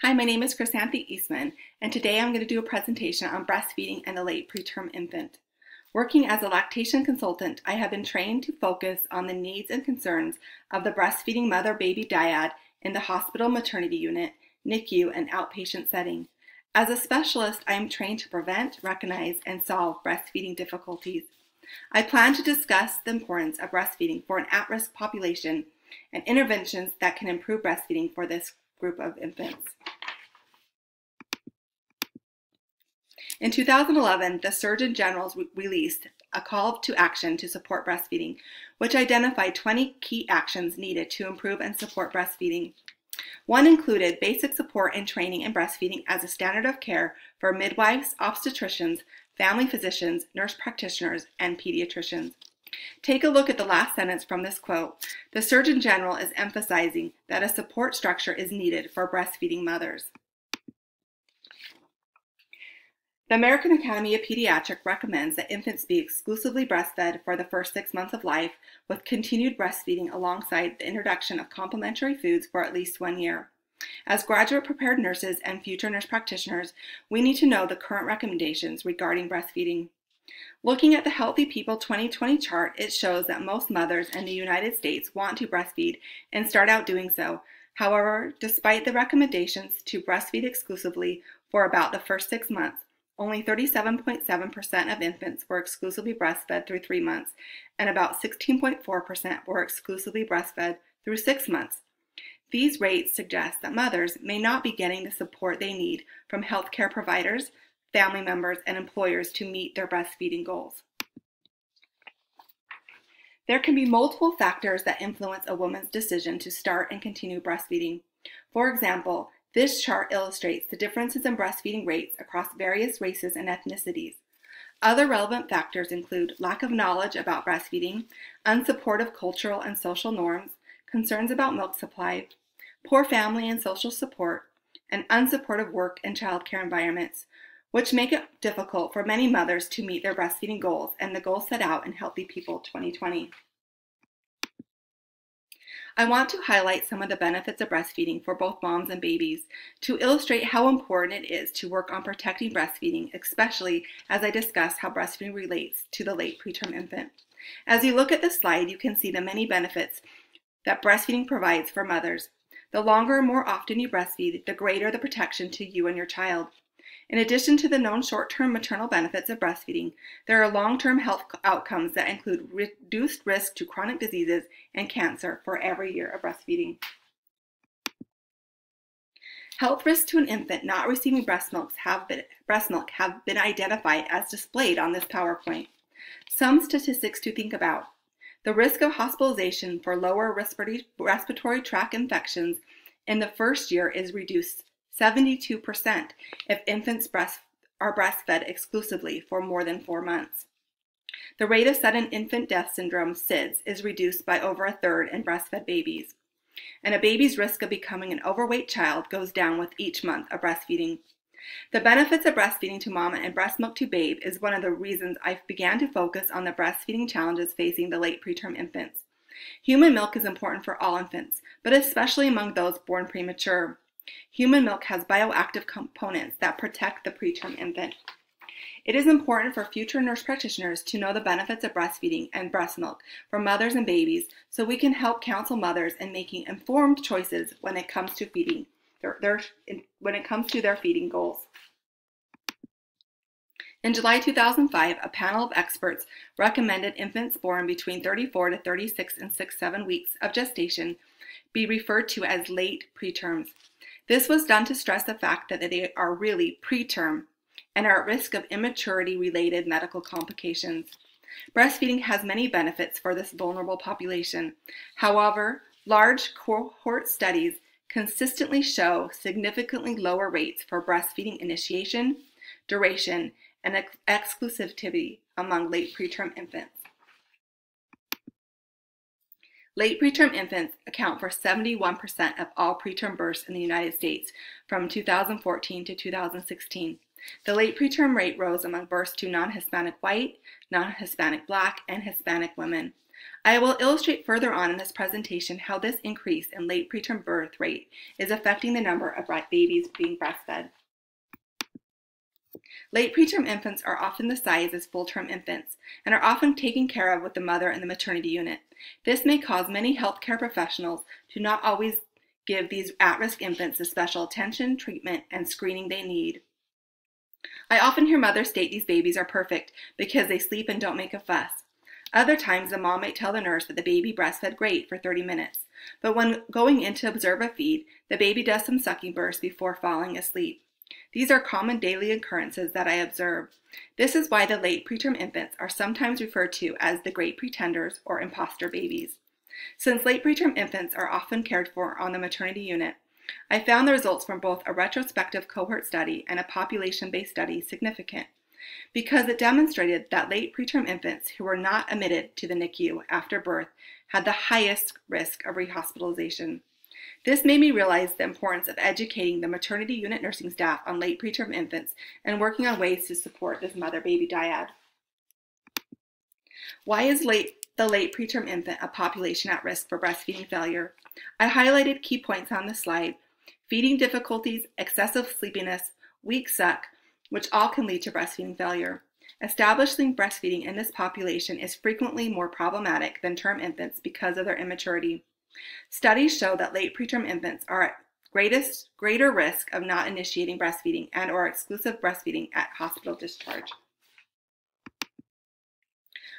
Hi, my name is Chrysanthi Eastman, and today I'm going to do a presentation on breastfeeding and the late preterm infant. Working as a lactation consultant, I have been trained to focus on the needs and concerns of the breastfeeding mother-baby dyad in the hospital maternity unit, NICU, and outpatient setting. As a specialist, I am trained to prevent, recognize, and solve breastfeeding difficulties. I plan to discuss the importance of breastfeeding for an at-risk population and interventions that can improve breastfeeding for this group of infants. In 2011, the Surgeon General released a call to action to support breastfeeding, which identified 20 key actions needed to improve and support breastfeeding. One included basic support and training in breastfeeding as a standard of care for midwives, obstetricians, family physicians, nurse practitioners, and pediatricians. Take a look at the last sentence from this quote. The Surgeon General is emphasizing that a support structure is needed for breastfeeding mothers. The American Academy of Pediatrics recommends that infants be exclusively breastfed for the first 6 months of life, with continued breastfeeding alongside the introduction of complementary foods for at least 1 year. As graduate-prepared nurses and future nurse practitioners, we need to know the current recommendations regarding breastfeeding. Looking at the Healthy People 2020 chart, it shows that most mothers in the United States want to breastfeed and start out doing so. However, despite the recommendations to breastfeed exclusively for about the first 6 months, only 37.7% of infants were exclusively breastfed through 3 months, and about 16.4% were exclusively breastfed through 6 months. These rates suggest that mothers may not be getting the support they need from healthcare providers, family members, and employers to meet their breastfeeding goals. There can be multiple factors that influence a woman's decision to start and continue breastfeeding. For example, this chart illustrates the differences in breastfeeding rates across various races and ethnicities. Other relevant factors include lack of knowledge about breastfeeding, unsupportive cultural and social norms, concerns about milk supply, poor family and social support, and unsupportive work and childcare environments, which make it difficult for many mothers to meet their breastfeeding goals and the goals set out in Healthy People 2020. I want to highlight some of the benefits of breastfeeding for both moms and babies to illustrate how important it is to work on protecting breastfeeding, especially as I discuss how breastfeeding relates to the late preterm infant. As you look at the slide, you can see the many benefits that breastfeeding provides for mothers. The longer and more often you breastfeed, the greater the protection to you and your child. In addition to the known short-term maternal benefits of breastfeeding, there are long-term health outcomes that include reduced risk to chronic diseases and cancer for every year of breastfeeding. Health risks to an infant not receiving breast milk have been identified as displayed on this PowerPoint. Some statistics to think about. The risk of hospitalization for lower respiratory tract infections in the first year is reduced 72% if infants are breastfed exclusively for more than 4 months. The rate of sudden infant death syndrome, SIDS, is reduced by over a third in breastfed babies. And a baby's risk of becoming an overweight child goes down with each month of breastfeeding. The benefits of breastfeeding to mama and breast milk to babe is one of the reasons I began to focus on the breastfeeding challenges facing the late preterm infants. Human milk is important for all infants, but especially among those born premature. Human milk has bioactive components that protect the preterm infant. It is important for future nurse practitioners to know the benefits of breastfeeding and breast milk for mothers and babies so we can help counsel mothers in making informed choices when it comes to their feeding goals. In July 2005, a panel of experts recommended infants born between 34 to 36 and 6-7 weeks of gestation be referred to as late preterms. This was done to stress the fact that they are really preterm and are at risk of immaturity-related medical complications. Breastfeeding has many benefits for this vulnerable population. However, large cohort studies consistently show significantly lower rates for breastfeeding initiation, duration, and exclusivity among late preterm infants. Late preterm infants account for 71% of all preterm births in the United States from 2014 to 2016. The late preterm rate rose among births to non-Hispanic white, non-Hispanic Black, and Hispanic women. I will illustrate further on in this presentation how this increase in late preterm birth rate is affecting the number of babies being breastfed. Late preterm infants are often the size as full-term infants and are often taken care of with the mother in the maternity unit. This may cause many healthcare professionals to not always give these at-risk infants the special attention, treatment, and screening they need. I often hear mothers state these babies are perfect because they sleep and don't make a fuss. Other times, the mom might tell the nurse that the baby breastfed great for 30 minutes, but when going in to observe a feed, the baby does some sucking bursts before falling asleep. These are common daily occurrences that I observe. This is why the late preterm infants are sometimes referred to as the great pretenders or imposter babies. Since late preterm infants are often cared for on the maternity unit, I found the results from both a retrospective cohort study and a population-based study significant, because it demonstrated that late preterm infants who were not admitted to the NICU after birth had the highest risk of rehospitalization. This made me realize the importance of educating the maternity unit nursing staff on late preterm infants and working on ways to support this mother-baby dyad. Why is the late preterm infant a population at risk for breastfeeding failure? I highlighted key points on the slide: feeding difficulties, excessive sleepiness, weak suck, which all can lead to breastfeeding failure. Establishing breastfeeding in this population is frequently more problematic than term infants because of their immaturity. Studies show that late preterm infants are at greater risk of not initiating breastfeeding and or exclusive breastfeeding at hospital discharge.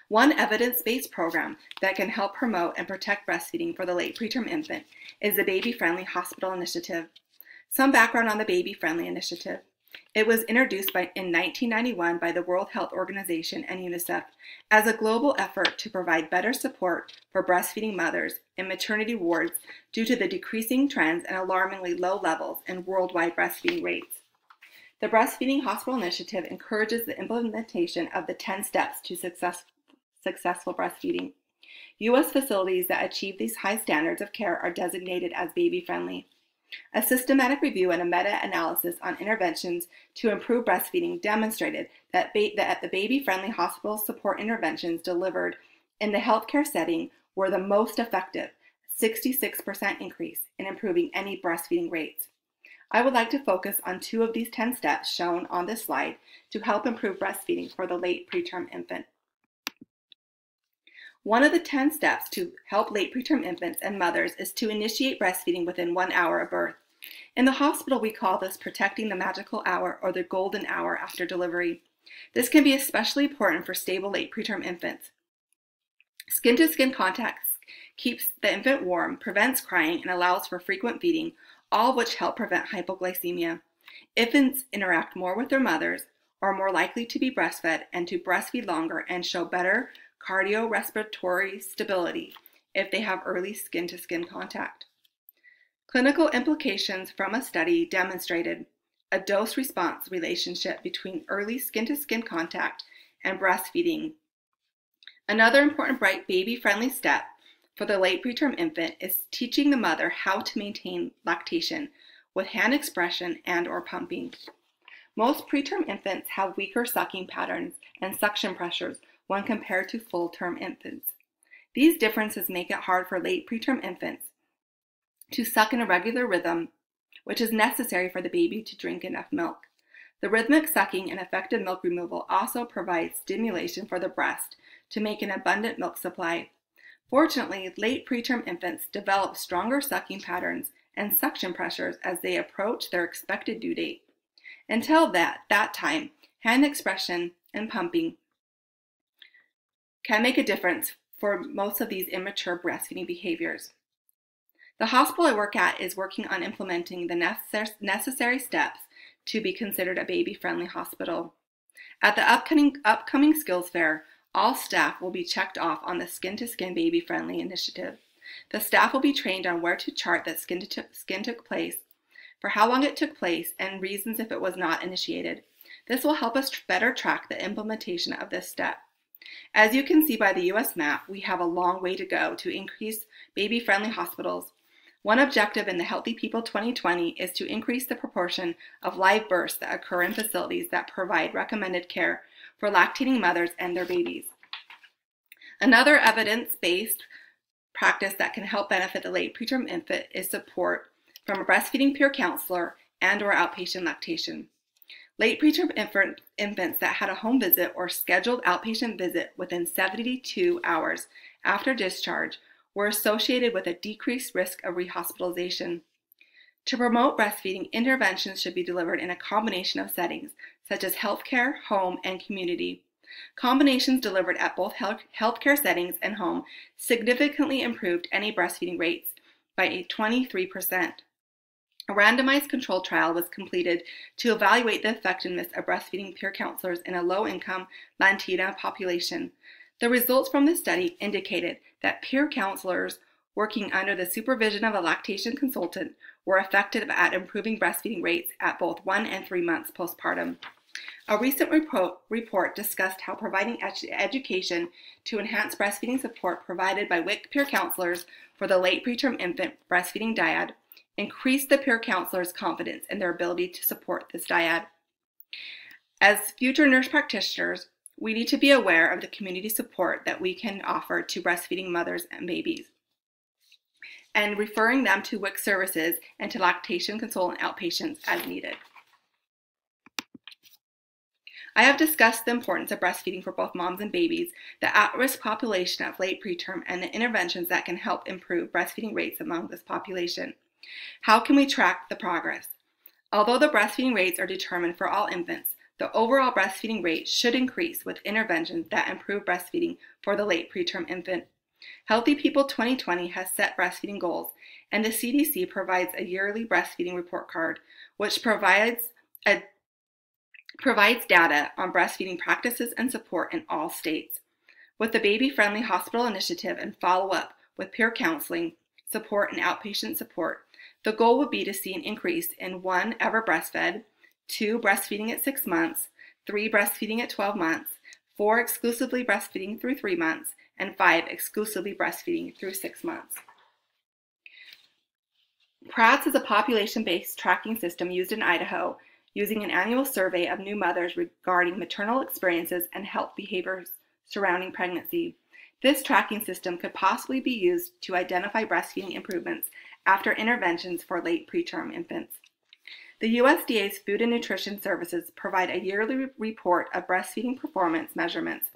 One evidence-based program that can help promote and protect breastfeeding for the late preterm infant is the Baby Friendly Hospital Initiative. Some background on the Baby Friendly Initiative. It was introduced in 1991 by the World Health Organization and UNICEF as a global effort to provide better support for breastfeeding mothers in maternity wards due to the decreasing trends and alarmingly low levels in worldwide breastfeeding rates. The Breastfeeding Hospital Initiative encourages the implementation of the 10 steps to successful breastfeeding. U.S. facilities that achieve these high standards of care are designated as baby-friendly. A systematic review and a meta-analysis on interventions to improve breastfeeding demonstrated that the baby-friendly hospital support interventions delivered in the healthcare setting were the most effective, 66% increase in improving any breastfeeding rates. I would like to focus on 2 of these 10 steps shown on this slide to help improve breastfeeding for the late preterm infant. One of the 10 steps to help late preterm infants and mothers is to initiate breastfeeding within 1 hour of birth. In the hospital, we call this protecting the magical hour or the golden hour after delivery. This can be especially important for stable late preterm infants. Skin-to-skin contact keeps the infant warm, prevents crying, and allows for frequent feeding, all of which help prevent hypoglycemia. Infants interact more with their mothers, are more likely to be breastfed and to breastfeed longer and show better cardiorespiratory stability if they have early skin-to-skin contact. Clinical implications from a study demonstrated a dose-response relationship between early skin-to-skin contact and breastfeeding. Another important baby-friendly step for the late preterm infant is teaching the mother how to maintain lactation with hand expression and or pumping. Most preterm infants have weaker sucking patterns and suction pressures when compared to full-term infants. These differences make it hard for late preterm infants to suck in a regular rhythm, which is necessary for the baby to drink enough milk. The rhythmic sucking and effective milk removal also provides stimulation for the breast to make an abundant milk supply. Fortunately, late preterm infants develop stronger sucking patterns and suction pressures as they approach their expected due date. Until that time, hand expression and pumping can make a difference for most of these immature breastfeeding behaviors. The hospital I work at is working on implementing the necessary steps to be considered a baby-friendly hospital. At the upcoming skills fair, all staff will be checked off on the Skin-to-Skin Baby-Friendly initiative. The staff will be trained on where to chart that skin took place, for how long it took place, and reasons if it was not initiated. This will help us better track the implementation of this step. As you can see by the U.S. map, we have a long way to go to increase baby-friendly hospitals. One objective in the Healthy People 2020 is to increase the proportion of live births that occur in facilities that provide recommended care for lactating mothers and their babies. Another evidence-based practice that can help benefit the late preterm infant is support from a breastfeeding peer counselor and/or outpatient lactation. Late preterm infants that had a home visit or scheduled outpatient visit within 72 hours after discharge were associated with a decreased risk of rehospitalization. To promote breastfeeding, interventions should be delivered in a combination of settings, such as healthcare, home, and community. Combinations delivered at both healthcare settings and home significantly improved any breastfeeding rates by 23%. A randomized controlled trial was completed to evaluate the effectiveness of breastfeeding peer counselors in a low-income Latina population. The results from this study indicated that peer counselors working under the supervision of a lactation consultant were effective at improving breastfeeding rates at both 1 and 3 months postpartum. A recent report discussed how providing education to enhance breastfeeding support provided by WIC peer counselors for the late preterm infant breastfeeding dyad increased the peer counselors' confidence in their ability to support this dyad. As future nurse practitioners, we need to be aware of the community support that we can offer to breastfeeding mothers and babies, and referring them to WIC services and to lactation consultant outpatients as needed. I have discussed the importance of breastfeeding for both moms and babies, the at-risk population of late preterm, and the interventions that can help improve breastfeeding rates among this population. How can we track the progress? Although the breastfeeding rates are determined for all infants, the overall breastfeeding rate should increase with interventions that improve breastfeeding for the late preterm infant. Healthy People 2020 has set breastfeeding goals, and the CDC provides a yearly breastfeeding report card, which provides data on breastfeeding practices and support in all states. With the Baby Friendly Hospital Initiative and follow-up with peer counseling, support, and outpatient support, the goal would be to see an increase in 1, ever breastfed, 2, breastfeeding at 6 months, 3, breastfeeding at 12 months, 4, exclusively breastfeeding through 3 months, and 5, exclusively breastfeeding through 6 months. PRATS is a population-based tracking system used in Idaho, using an annual survey of new mothers regarding maternal experiences and health behaviors surrounding pregnancy. This tracking system could possibly be used to identify breastfeeding improvements after interventions for late preterm infants. The USDA's Food and Nutrition Services provide a yearly report of breastfeeding performance measurements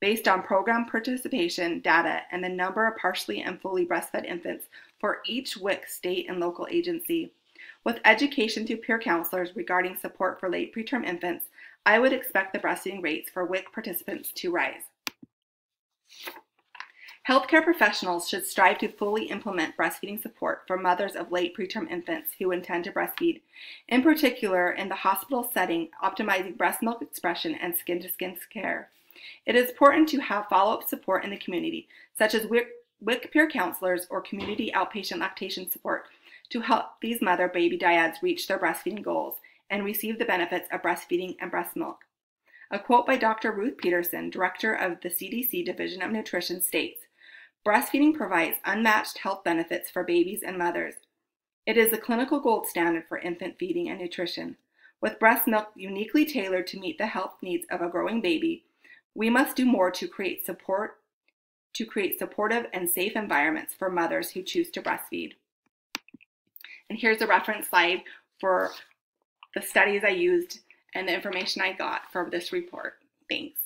based on program participation data and the number of partially and fully breastfed infants for each WIC state and local agency. With education to peer counselors regarding support for late preterm infants, I would expect the breastfeeding rates for WIC participants to rise. Healthcare professionals should strive to fully implement breastfeeding support for mothers of late preterm infants who intend to breastfeed, in particular in the hospital setting, optimizing breast milk expression and skin-to-skin care. It is important to have follow-up support in the community, such as WIC peer counselors or community outpatient lactation support, to help these mother-baby dyads reach their breastfeeding goals and receive the benefits of breastfeeding and breast milk. A quote by Dr. Ruth Peterson, director of the CDC Division of Nutrition, states, "Breastfeeding provides unmatched health benefits for babies and mothers. It is the clinical gold standard for infant feeding and nutrition. With breast milk uniquely tailored to meet the health needs of a growing baby, we must do more to create supportive and safe environments for mothers who choose to breastfeed." And here's a reference slide for the studies I used and the information I got from this report. Thanks.